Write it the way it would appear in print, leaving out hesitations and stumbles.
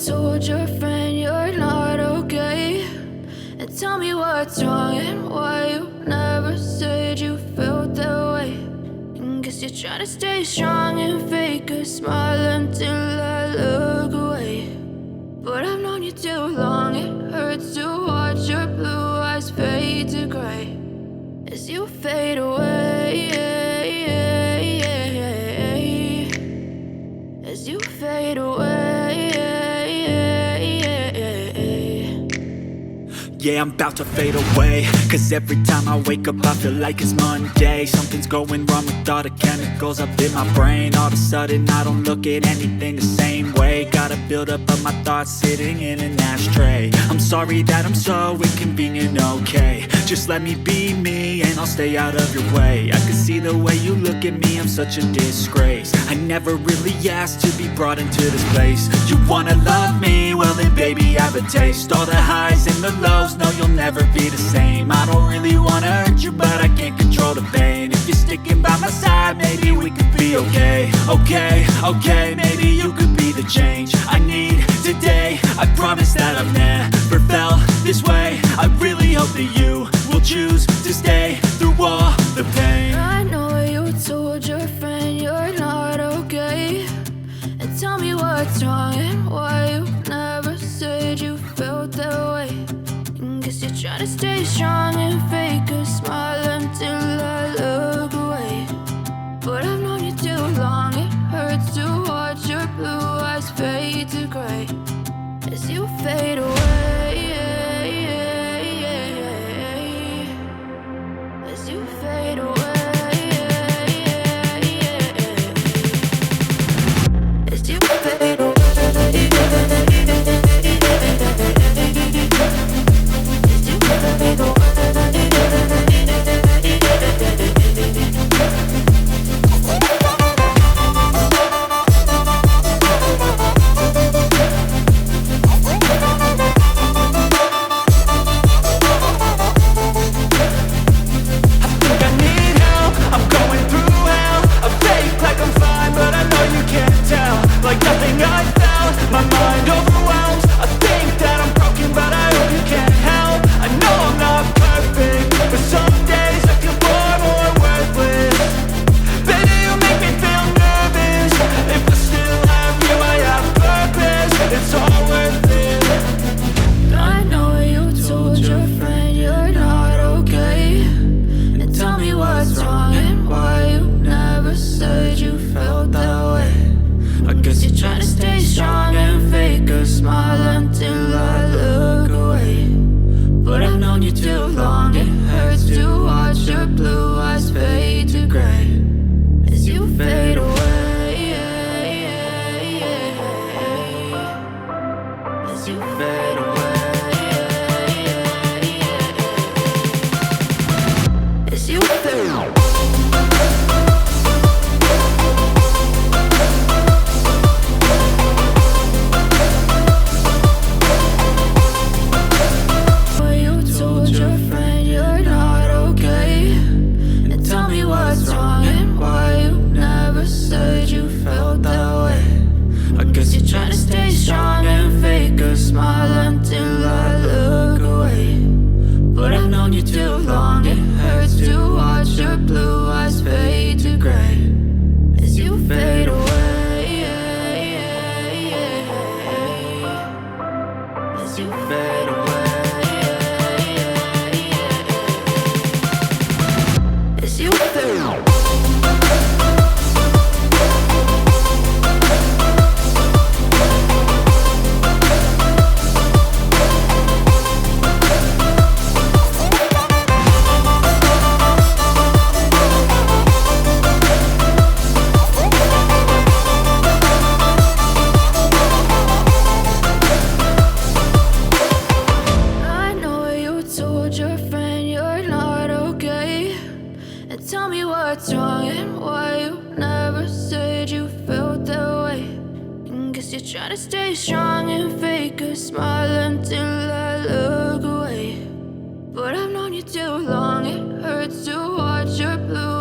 told your friend you're not okay? And tell me what's wrong and why you never said you felt that way. And guess you're trying to stay strong and fake a smile until I look away. But I've known you too long, it hurts to watch your blue eyes fade to gray as you fade away, as you fade away. Yeah, I'm about to fade away, cause every time I wake up I feel like it's Monday. Something's going wrong with all the chemicals up in my brain. All of a sudden I don't look at anything the same way. Got a buildup of my thoughts sitting in an ashtray. I'm sorry that I'm so inconvenient, okay? Just let me be me and I'll stay out of your way. I can see the way you look at me, I'm such a disgrace. I never really asked to be brought into this place. You wanna love me? Well then baby have a taste. All the highs and the lows, no you'll never be the same. I don't really wanna hurt you but I can't control the pain. If you're sticking by my side maybe we could be okay. Okay, maybe you could be the change I need today. I promise that I've never felt this way. I really hope that you will choose to stay through all the pain. I know you told your friend you're not okay. And tell me what's wrong and why you never said you felt that way. And guess you're trying to stay strong and fake a smile until I look away. But I've known you too long, it hurts to watch your blue eyes fade to gray as you fade away, as you fade away, as you fade away. Try to stay strong and fake a smile until I look away. But I've known you too long, it hurts to watch your blue